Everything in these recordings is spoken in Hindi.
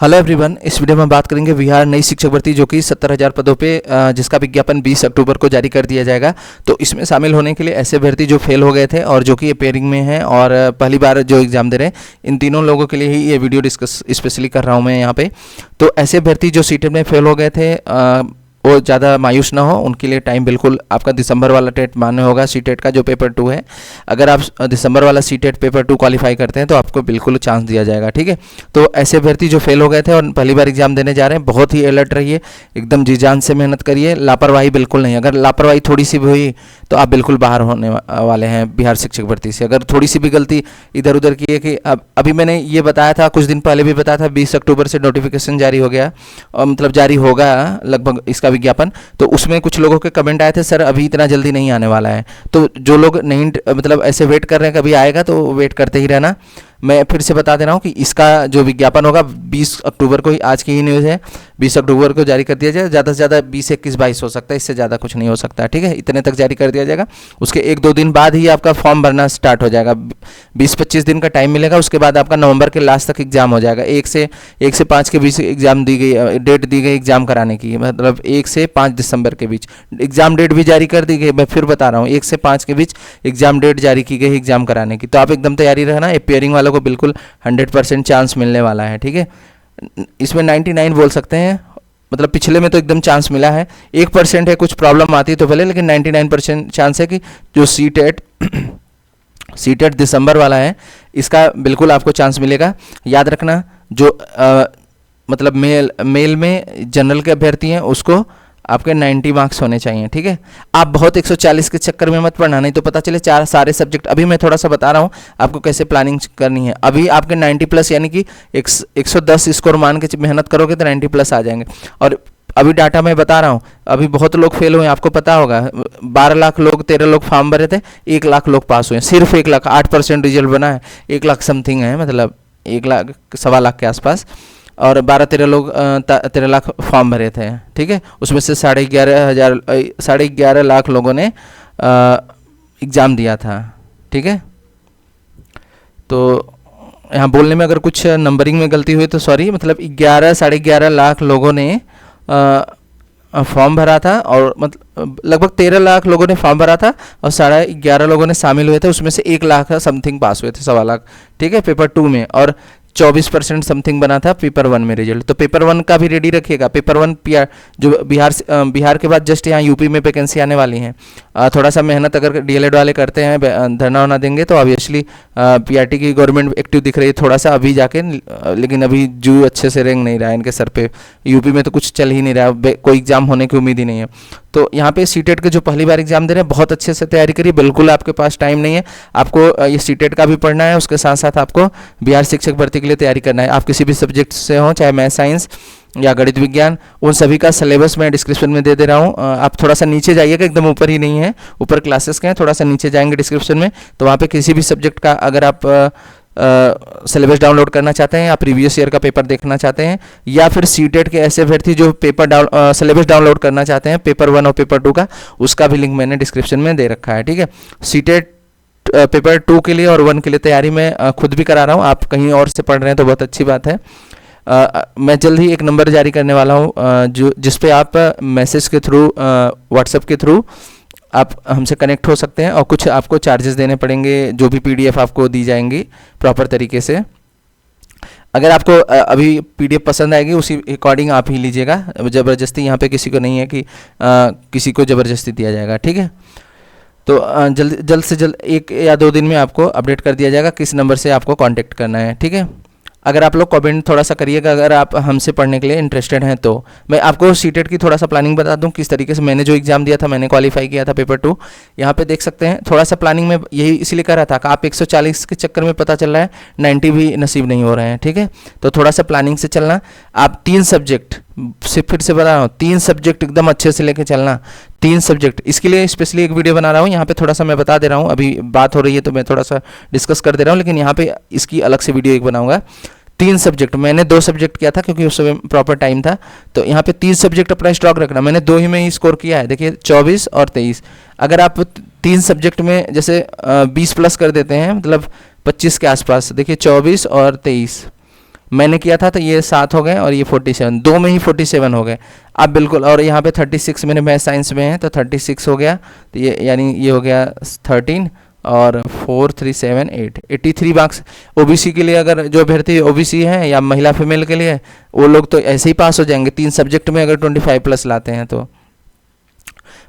हेलो एवरीवन, इस वीडियो में बात करेंगे बिहार नई शिक्षक भर्ती जो कि 70,000 पदों पे जिसका विज्ञापन 20 अक्टूबर को जारी कर दिया जाएगा। तो इसमें शामिल होने के लिए ऐसे अभ्यर्थी जो फेल हो गए थे और जो कि अपेयरिंग में हैं और पहली बार जो एग्ज़ाम दे रहे हैं, इन तीनों लोगों के लिए ही ये वीडियो डिस्कस स्पेशली कर रहा हूँ मैं यहाँ पे। तो ऐसे अभ्यर्थी जो सीटेट में फेल हो गए थे वो ज़्यादा मायूस ना हो, उनके लिए टाइम बिल्कुल आपका दिसंबर वाला टेट मान्य होगा। सीटेट का जो पेपर 2 है, अगर आप दिसंबर वाला सीटेट पेपर 2 क्वालिफाई करते हैं तो आपको बिल्कुल चांस दिया जाएगा। ठीक है, तो ऐसे अभ्यर्थी जो फेल हो गए थे और पहली बार एग्जाम देने जा रहे हैं, बहुत ही अलर्ट रहिए, एकदम जी जान से मेहनत करिए, लापरवाही बिल्कुल नहीं। अगर लापरवाही थोड़ी सी भी हुई तो आप बिल्कुल बाहर होने वाले हैं बिहार शिक्षक भर्ती से। अगर थोड़ी सी भी गलती इधर उधर की है कि अभी मैंने ये बताया था, कुछ दिन पहले भी बताया था, 20 अक्टूबर से नोटिफिकेशन जारी हो गया और मतलब जारी होगा लगभग इसका विज्ञापन। तो उसमें कुछ लोगों के कमेंट आए थे, सर अभी इतना जल्दी नहीं आने वाला है। तो जो लोग नहीं मतलब ऐसे वेट कर रहे हैं कभी आएगा, तो वेट करते ही रहना। मैं फिर से बता दे रहा हूँ कि इसका जो विज्ञापन होगा 20 अक्टूबर को ही, आज की ही न्यूज़ है, 20 अक्टूबर को जारी कर दिया जाए। ज़्यादा से ज़्यादा 20, 21, 22 हो सकता है, इससे ज़्यादा कुछ नहीं हो सकता। ठीक है, इतने तक जारी कर दिया जाएगा। उसके 1-2 दिन बाद ही आपका फॉर्म भरना स्टार्ट हो जाएगा। 20-25 दिन का टाइम मिलेगा। उसके बाद आपका नवंबर के लास्ट तक एग्जाम हो जाएगा। 1 से 5 के बीच एग्जाम दी गई, डेट दी गई एग्जाम कराने की, मतलब 1 से 5 दिसंबर के बीच एग्जाम डेट भी जारी कर दी गई। मैं फिर बता रहा हूँ, 1 से 5 के बीच एग्जाम डेट जारी की गई एग्जाम कराने की। तो आप एकदम तैयारी रहना। अपेयरिंग वालों को बिल्कुल 100% चांस मिलने वाला है। ठीक है, इसमें 99 बोल सकते हैं, मतलब पिछले में तो एकदम चांस मिला है। 1% है, कुछ प्रॉब्लम आती है तो भले, लेकिन 99% चांस है कि जो सीटेट दिसंबर वाला है, इसका बिल्कुल आपको चांस मिलेगा। याद रखना, जो मतलब मेल में जनरल के अभ्यर्थी हैं उसको आपके 90 मार्क्स होने चाहिए। ठीक है, आप बहुत 140 के चक्कर में मत पढ़ना, नहीं तो पता चले सारे सब्जेक्ट। अभी मैं थोड़ा सा बता रहा हूँ आपको कैसे प्लानिंग करनी है। अभी आपके 90+ यानी कि 110 स्कोर मान के मेहनत करोगे तो 90+ आ जाएंगे। और अभी डाटा मैं बता रहा हूँ, अभी बहुत लोग फेल हुए, आपको पता होगा। 12 लाख लोग, 13 लोग फॉर्म भरे थे, 1 लाख लोग पास हुए, सिर्फ 1 लाख। 8% रिजल्ट बना है, 1 लाख समथिंग है, मतलब 1 लाख 1.25 लाख के आसपास। और 13 लाख फॉर्म भरे थे। ठीक है, उसमें से 11.5 लाख लोगों ने एग्ज़ाम दिया था। ठीक है, तो यहाँ बोलने में अगर कुछ नंबरिंग में गलती हुई तो सॉरी, मतलब 11-11.5 लाख लोगों ने फॉर्म भरा था, और मतलब लगभग 13 लाख लोगों ने फॉर्म भरा था और 11.5 लोगों ने शामिल हुए थे। उसमें से 1 लाख समथिंग पास हुए थे, 1.25 लाख। ठीक है, पेपर 2 में, और 24% समथिंग बना था पेपर 1 में रिजल्ट। तो पेपर 1 का भी रेडी रखिएगा। पेपर 1 जो बिहार के बाद जस्ट यहाँ यूपी में वैकेंसी आने वाली है। थोड़ा सा मेहनत अगर डीएलएड वाले करते हैं, धरना वरना देंगे, तो ऑब्वियसली पीआरटी की गवर्नमेंट एक्टिव दिख रही है थोड़ा सा अभी जाके, लेकिन अभी जू अच्छे से रेंग नहीं रहा है इनके सर पे। यूपी में तो कुछ चल ही नहीं रहा, कोई एग्जाम होने की उम्मीद ही नहीं है। तो यहाँ पे सीटेट के जो पहली बार एग्जाम दे रहे हैं, बहुत अच्छे से तैयारी करिए। बिल्कुल आपके पास टाइम नहीं है, आपको ये सीटेट का भी पढ़ना है, उसके साथ साथ आपको बिहार शिक्षक भर्ती के लिए तैयारी करना है। आप किसी भी सब्जेक्ट से हो, चाहे मैथ, साइंस या गणित, विज्ञान, उन सभी का सिलेबस मैं डिस्क्रिप्शन में दे रहा हूँ। आप थोड़ा सा नीचे जाइएगा, एकदम ऊपर ही नहीं है, ऊपर क्लासेस के हैं, थोड़ा सा नीचे जाएंगे डिस्क्रिप्शन में, तो वहाँ पे किसी भी सब्जेक्ट का अगर आप सिलेबस डाउनलोड करना चाहते हैं या प्रीवियस ईयर का पेपर देखना चाहते हैं, या फिर सीटेट के ऐसे अभ्यर्थी जो सिलेबस डाउनलोड करना चाहते हैं पेपर 1 और पेपर 2 का, उसका भी लिंक मैंने डिस्क्रिप्शन में दे रखा है। ठीक है, सीटेट पेपर 2 के लिए और 1 के लिए तैयारी मैं खुद भी करा रहा हूँ। आप कहीं और से पढ़ रहे हैं तो बहुत अच्छी बात है। मैं जल्द ही एक नंबर जारी करने वाला हूँ जो जिस पे आप मैसेज के थ्रू, व्हाट्सएप के थ्रू आप हमसे कनेक्ट हो सकते हैं, और कुछ आपको चार्जेस देने पड़ेंगे, जो भी पीडीएफ आपको दी जाएंगी प्रॉपर तरीके से। अगर आपको अभी पीडीएफ पसंद आएगी, उसी अकॉर्डिंग आप ही लीजिएगा। ज़बरदस्ती यहाँ पे किसी को नहीं है कि किसी को ज़बरदस्ती दिया जाएगा। ठीक है, तो जल्द से जल्द 1 या 2 दिन में आपको अपडेट कर दिया जाएगा किस नंबर से आपको कांटेक्ट करना है। ठीक है, अगर आप लोग कमेंट थोड़ा सा करिएगा अगर आप हमसे पढ़ने के लिए इंटरेस्टेड हैं तो। मैं आपको सीटेट की थोड़ा सा प्लानिंग बता दूं, किस तरीके से मैंने जो एग्जाम दिया था, मैंने क्वालिफाई किया था पेपर 2। यहाँ पे देख सकते हैं, थोड़ा सा प्लानिंग में यही इसलिए कर रहा था कि आप 140 के चक्कर में पता चल रहा है 90 भी नसीब नहीं हो रहे हैं। ठीक है, तो थोड़ा सा प्लानिंग से चलना। आप 3 सब्जेक्ट, फिर से बता रहा हूँ, 3 सब्जेक्ट एकदम अच्छे से लेके चलना। 3 सब्जेक्ट, इसके लिए स्पेशली एक वीडियो बना रहा हूँ। यहाँ पे थोड़ा सा मैं बता दे रहा हूँ, अभी बात हो रही है तो मैं थोड़ा सा डिस्कस कर दे रहा हूँ, लेकिन यहाँ पे इसकी अलग से वीडियो एक बनाऊंगा। 3 सब्जेक्ट, मैंने 2 सब्जेक्ट किया था क्योंकि उस समय प्रॉपर टाइम था। तो यहाँ पे 3 सब्जेक्ट अपना स्टॉक रखना। मैंने 2 ही में ही स्कोर किया है, देखिए 24 और 23। अगर आप 3 सब्जेक्ट में जैसे 20+ कर देते हैं, मतलब 25 के आसपास, देखिए 24 और 23, मैंने किया था तो ये 7 हो गए और ये 47, दो में ही 47 हो गए। अब बिल्कुल, और यहाँ पे 36 मेरे मैथ साइंस में है तो 36 हो गया, तो ये यानी ये हो गया 13 और 4 3 7 8 83 मार्क्स। ओबीसी के लिए, अगर जो अभ्यर्थी ओबीसी हैं या महिला फीमेल के लिए, वो लोग तो ऐसे ही पास हो जाएंगे 3 सब्जेक्ट में, अगर 25 प्लस लाते हैं तो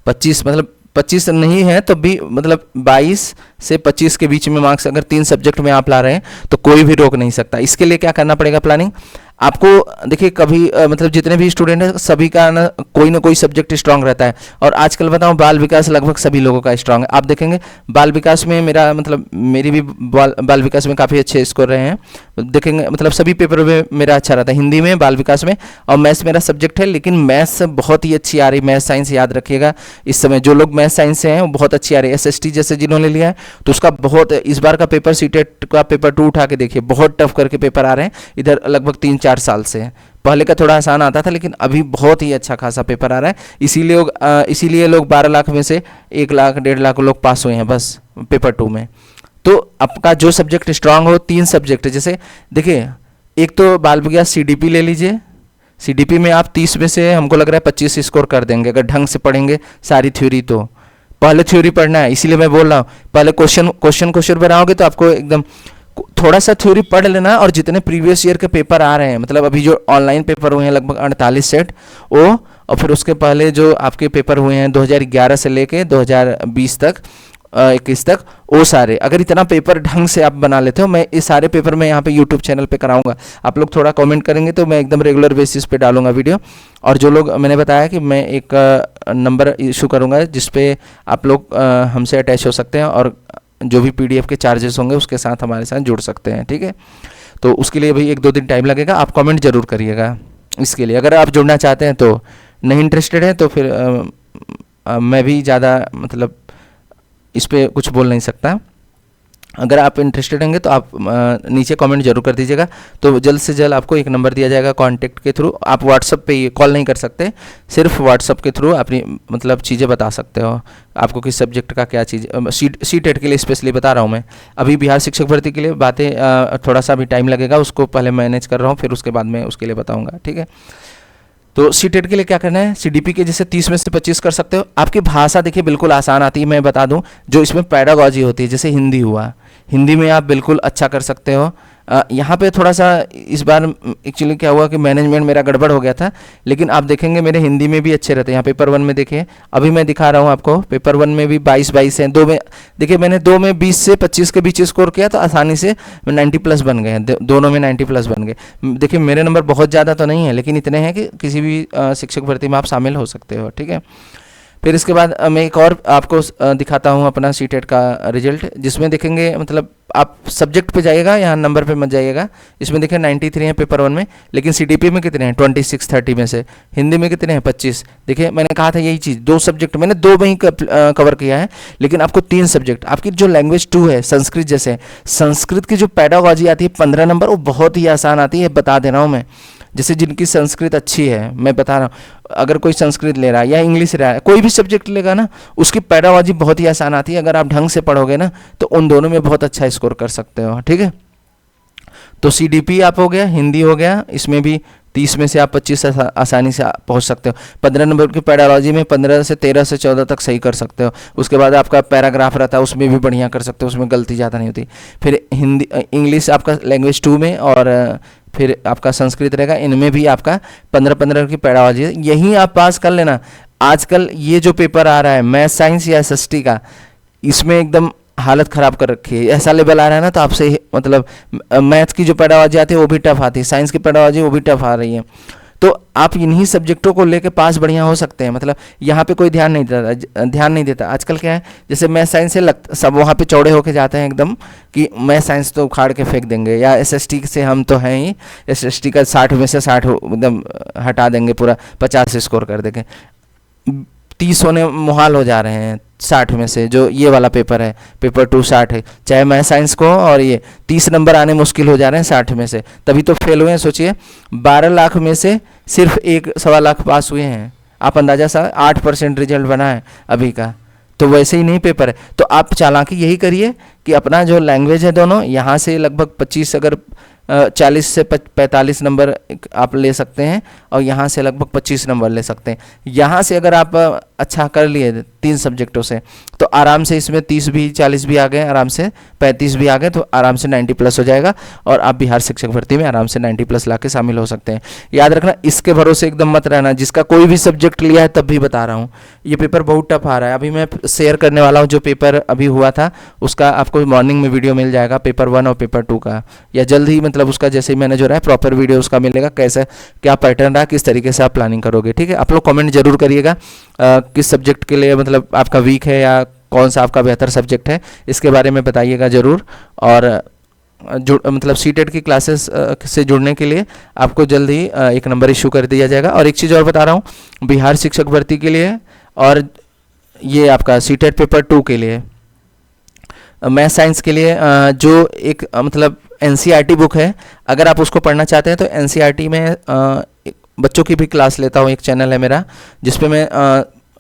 25, मतलब 25 नहीं है तो भी मतलब 22 से 25 के बीच में मार्क्स अगर 3 सब्जेक्ट में आप ला रहे हैं तो कोई भी रोक नहीं सकता। इसके लिए क्या करना पड़ेगा प्लानिंग आपको, देखिए कभी मतलब जितने भी स्टूडेंट हैं सभी का ना कोई सब्जेक्ट स्ट्रांग रहता है, और आजकल बताऊं बाल विकास लगभग सभी लोगों का स्ट्रांग है। आप देखेंगे बाल विकास में मेरा मतलब मेरी भी बाल विकास में काफ़ी अच्छे स्कोर रहे हैं, देखेंगे मतलब सभी पेपर में मेरा अच्छा रहता है, हिंदी में, बाल विकास में, और मैथ्स मेरा सब्जेक्ट है, लेकिन मैथ्स बहुत ही अच्छी आ रही। मैथ्स साइंस याद रखिएगा, इस समय जो लोग मैथ्स साइंस से हैं वो बहुत अच्छी आ रही है। एसएसटी जैसे जिन्होंने लिया है तो उसका बहुत, इस बार का पेपर सीटेट का पेपर 2 उठा के देखिए, बहुत टफ करके पेपर आ रहे हैं इधर, लगभग 3-4 साल से। पहले का थोड़ा आसान आता था लेकिन अभी बहुत ही अच्छा खासा पेपर आ रहा है, इसीलिए लोग 12 लाख में से 1 लाख 1.5 लाख लोग पास हुए हैं बस पेपर 2 में। तो आपका जो सब्जेक्ट स्ट्रांग हो, 3 सब्जेक्ट जैसे देखिए, एक तो बाल विज्ञान सीडीपी ले लीजिए, सीडीपी में आप 30 में से हमको लग रहा है 25 स्कोर कर देंगे अगर ढंग से पढ़ेंगे सारी थ्योरी। तो पहले थ्योरी पढ़ना है, इसीलिए मैं बोल रहा हूँ पहले क्वेश्चन बनाओगे तो आपको एकदम थोड़ा सा थ्योरी पढ़ लेना, और जितने प्रीवियस ईयर के पेपर आ रहे हैं, मतलब अभी जो ऑनलाइन पेपर हुए हैं लगभग 48 सेट वो, और फिर उसके पहले जो आपके पेपर हुए हैं 2011 से लेके 2020 तक 21 तक, वो सारे अगर इतना पेपर ढंग से आप बना लेते हो, मैं इस सारे पेपर में यहाँ पे यूट्यूब चैनल पे कराऊंगा। आप लोग थोड़ा कमेंट करेंगे तो मैं एकदम रेगुलर बेसिस पे डालूंगा वीडियो। और जो लोग, मैंने बताया कि मैं एक नंबर इशू करूँगा जिसपे आप लोग हमसे अटैच हो सकते हैं, और जो भी पीडीएफ के चार्जेस होंगे उसके साथ हमारे साथ जुड़ सकते हैं, ठीक है। तो उसके लिए भाई 1-2 दिन टाइम लगेगा, आप कमेंट जरूर करिएगा इसके लिए। अगर आप जुड़ना चाहते हैं तो, नहीं इंटरेस्टेड है तो फिर मैं भी ज़्यादा मतलब इस पर कुछ बोल नहीं सकता। अगर आप इंटरेस्टेड होंगे तो आप नीचे कमेंट जरूर कर दीजिएगा, तो जल्द से जल्द आपको एक नंबर दिया जाएगा कॉन्टैक्ट के थ्रू। आप व्हाट्सअप पे कॉल नहीं कर सकते, सिर्फ व्हाट्सअप के थ्रू अपनी मतलब चीज़ें बता सकते हो, आपको किस सब्जेक्ट का क्या चीज़, सीटेट के लिए स्पेशली बता रहा हूँ मैं। अभी बिहार शिक्षक भर्ती के लिए बातें थोड़ा सा भी टाइम लगेगा, उसको पहले मैनेज कर रहा हूँ, फिर उसके बाद मैं उसके लिए बताऊँगा, ठीक है। तो सीटेट के लिए क्या करना है, सीडीपी के जैसे 30 में से 25 कर सकते हो। आपकी भाषा देखिए बिल्कुल आसान आती है, मैं बता दूं, जो इसमें पैडागॉजी होती है, जैसे हिंदी हुआ, हिंदी में आप बिल्कुल अच्छा कर सकते हो। यहाँ पे थोड़ा सा इस बार एक्चुअली क्या हुआ कि मैनेजमेंट मेरा गड़बड़ हो गया था, लेकिन आप देखेंगे मेरे हिंदी में भी अच्छे रहते हैं। यहाँ पेपर 1 में देखिए, अभी मैं दिखा रहा हूँ आपको, पेपर 1 में भी 22 हैं, 2 में देखिए मैंने 2 में 20 से 25 के बीच स्कोर किया तो आसानी से 90 प्लस बन गए हैं, दोनों में 90 प्लस बन गए। देखिए मेरे नंबर बहुत ज़्यादा तो नहीं है, लेकिन इतने हैं कि किसी भी शिक्षक भर्ती में आप शामिल हो सकते हो, ठीक है। फिर इसके बाद मैं एक और आपको दिखाता हूँ अपना सीटेट का रिजल्ट, जिसमें देखेंगे मतलब आप सब्जेक्ट पे जाइएगा, यहाँ नंबर पे मत जाइएगा। इसमें देखिए 93 हैं पेपर 1 में, लेकिन सीटीपी में कितने हैं 26 30 में से, हिंदी में कितने हैं 25। देखिए मैंने कहा था यही चीज़, 2 सब्जेक्ट मैंने 2 में ही कवर किया है, लेकिन आपको 3 सब्जेक्ट, आपकी जो लैंग्वेज 2 है संस्कृत, जैसे संस्कृत की जो पैडागॉजी आती है 15 नंबर, वो बहुत ही आसान आती है, बता दे रहा हूँ मैं। जैसे जिनकी संस्कृत अच्छी है, मैं बता रहा हूँ, अगर कोई संस्कृत ले रहा है या इंग्लिश ले रहा है, कोई भी सब्जेक्ट लेगा ना, उसकी पैडागॉजी बहुत ही आसान आती है। अगर आप ढंग से पढ़ोगे ना तो उन दोनों में बहुत अच्छा स्कोर कर सकते हो, ठीक है। तो सीडीपी आप हो गया, हिंदी हो गया, इसमें भी 30 में से आप 25 आसानी से पहुंच सकते हो। 15 नंबर की पैडालॉजी में 15 से 13 से 14 तक सही कर सकते हो। उसके बाद आपका पैराग्राफ रहता है, उसमें भी बढ़िया कर सकते हो, उसमें गलती ज़्यादा नहीं होती। फिर हिंदी इंग्लिश आपका लैंग्वेज 2 में, और फिर आपका संस्कृत रहेगा, इनमें भी आपका 15-15 की पैडालॉजी है, यहीं आप पास कर लेना। आजकल ये जो पेपर आ रहा है मैथ साइंस या एसएसटी का, इसमें एकदम हालत ख़राब कर रखी है। ऐसा लेवल आ रहा है ना, तो आपसे मतलब मैथ्स की जो पैडागॉजी आती है वो भी टफ आती है, साइंस की पैडागॉजी वो भी टफ आ रही है। तो आप इन्हीं सब्जेक्टों को लेके पास बढ़िया हो सकते हैं। मतलब यहाँ पे कोई ध्यान नहीं देता। आजकल क्या है, जैसे मैथ साइंस से सब वहाँ पे चौड़े होके जाते हैं एकदम, कि मैथ साइंस तो उखाड़ के फेंक देंगे, या एसएसटी से हम तो हैं ही, एसएसटी का 60 में से 60 एकदम हटा देंगे, पूरा 50 स्कोर कर देंगे। 30 होने मुहाल हो जा रहे हैं 60 में से, जो ये वाला पेपर है, पेपर 2 60 है, चाहे मैथ साइंस को, और ये 30 नंबर आने मुश्किल हो जा रहे हैं 60 में से, तभी तो फेल हुए हैं। सोचिए 12 लाख में से सिर्फ 1-1.25 लाख पास हुए हैं। आप अंदाजा सा 8% रिजल्ट बना है अभी का, तो वैसे ही नहीं पेपर है। तो आप चालाकी यही करिए कि अपना जो लैंग्वेज है दोनों, यहाँ से लगभग 25 अगर 40 से 45 नंबर आप ले सकते हैं और यहाँ से लगभग 25 नंबर ले सकते हैं। यहाँ से अगर आप अच्छा कर लिए 3 सब्जेक्टों से तो आराम से इसमें 30 भी 40 भी आ गए, आराम से 35 भी आ गए, तो आराम से 90 प्लस हो जाएगा और आप बिहार शिक्षक भर्ती में आराम से 90 प्लस ला के शामिल हो सकते हैं। याद रखना, इसके भरोसे एकदम मत रहना। जिसका कोई भी सब्जेक्ट लिया है तब भी बता रहा हूँ, ये पेपर बहुत टफ आ रहा है। अभी मैं शेयर करने वाला हूँ जो पेपर अभी हुआ था, उसका आपको मॉर्निंग में वीडियो मिल जाएगा, पेपर 1 और पेपर 2 का, या जल्द ही मतलब उसका जैसे ही मैंने जो रहा है प्रॉपर वीडियो उसका मिलेगा, कैसे क्या पैटर्न रहा, किस तरीके से आप प्लानिंग करोगे। ठीक है, आप लोग कमेंट जरूर करिएगा किस सब्जेक्ट के लिए मतलब आपका वीक है या कौन सा आपका बेहतर सब्जेक्ट है, इसके बारे में बताइएगा ज़रूर। और जो मतलब सीटेट की क्लासेस से जुड़ने के लिए आपको जल्द ही एक नंबर इशू कर दिया जाएगा। और एक चीज़ और बता रहा हूँ, बिहार शिक्षक भर्ती के लिए और ये आपका सीटेट पेपर 2 के लिए, मैथ साइंस के लिए जो एक मतलब एनसीईआरटी बुक है, अगर आप उसको पढ़ना चाहते हैं तो एनसीईआरटी में बच्चों की भी क्लास लेता हूँ, एक चैनल है मेरा जिसपे मैं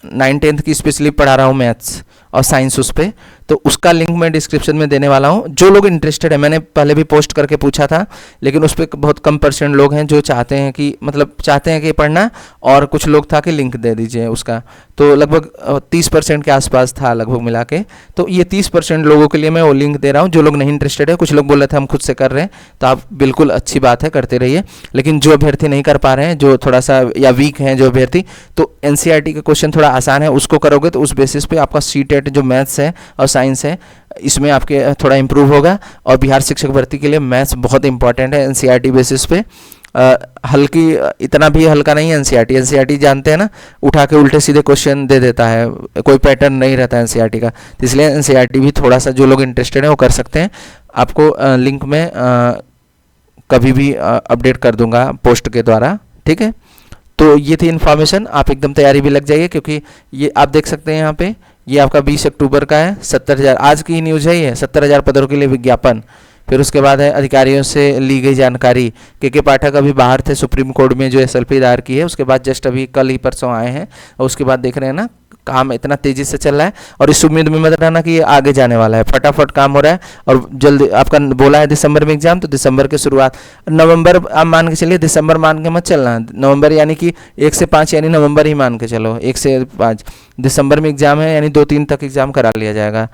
9th-10th की स्पेशली पढ़ा रहा हूँ, मैथ्स और साइंस उस पर, तो उसका लिंक मैं डिस्क्रिप्शन में देने वाला हूँ। जो लोग इंटरेस्टेड है, मैंने पहले भी पोस्ट करके पूछा था, लेकिन उस पर बहुत कम % लोग हैं जो चाहते हैं कि मतलब चाहते हैं कि पढ़ना, और कुछ लोग था कि लिंक दे दीजिए उसका, तो लगभग 30% के आसपास था लगभग मिला के। तो ये 30% लोगों के लिए मैं वो लिंक दे रहा हूँ जो लोग नहीं इंटरेस्टेड है। कुछ लोग बोल रहे थे हम खुद से कर रहे हैं, तो आप बिल्कुल अच्छी बात है, करते रहिए। लेकिन जो अभ्यर्थी नहीं कर पा रहे हैं, जो थोड़ा सा या वीक हैं जो अभ्यर्थी, तो एनसीईआरटी का क्वेश्चन थोड़ा आसान है, उसको करोगे तो उस बेसिस पे आपका सीटेट जो मैथ्स है और साइंस है इसमें आपके थोड़ा इंप्रूव होगा। और बिहार शिक्षक भर्ती के लिए मैथ्स बहुत इंपॉर्टेंट है एनसीईआरटी बेसिस पे। हल्की, इतना भी हल्का नहीं है एनसीईआरटी। एनसीईआरटी जानते हैं ना, उठा के उल्टे सीधे क्वेश्चन दे देता है, कोई पैटर्न नहीं रहता है एनसीईआरटी का, तो इसलिए एनसीईआरटी भी थोड़ा सा जो लोग इंटरेस्टेड हैं वो कर सकते हैं। आपको लिंक में कभी भी अपडेट कर दूंगा पोस्ट के द्वारा। ठीक है, तो ये थी इन्फॉर्मेशन, आप एकदम तैयारी भी लग जाइए, क्योंकि ये आप देख सकते हैं यहाँ पे, ये आपका 20 अक्टूबर का है। 70,000 आज की न्यूज़ है ये, 70,000 पदों के लिए विज्ञापन। फिर उसके बाद है अधिकारियों से ली गई जानकारी। के पाठक अभी बाहर थे सुप्रीम कोर्ट में जो एसएलपी दायर की है, उसके बाद जस्ट अभी कल ही परसों आए हैं, और उसके बाद देख रहे हैं ना काम इतना तेज़ी से चल रहा है, और इस उम्मीद में मत रहना कि ये आगे जाने वाला है, फटाफट काम हो रहा है। और जल्द आपका बोला है दिसंबर में एग्जाम, तो दिसंबर के शुरुआत, नवंबर आप मान के चलिए, दिसंबर मान के मत चलना, नवंबर यानी कि 1 से 5 यानी नवंबर ही मान के चलो, 1 से 5 दिसंबर में एग्जाम है, यानी 2-3 तक एग्जाम करा लिया जाएगा,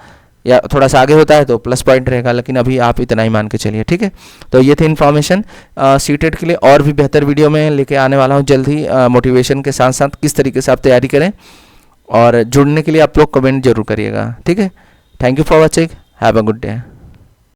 या थोड़ा सा आगे होता है तो प्लस पॉइंट रहेगा, लेकिन अभी आप इतना ही मान के चलिए। ठीक है, तो ये थी इन्फॉर्मेशन सीटेट के लिए। और भी बेहतर वीडियो में लेके आने वाला हूँ जल्द ही, मोटिवेशन के साथ साथ किस तरीके से आप तैयारी करें, और जुड़ने के लिए आप लोग कमेंट जरूर करिएगा। ठीक है, thank you for watching, have a good day.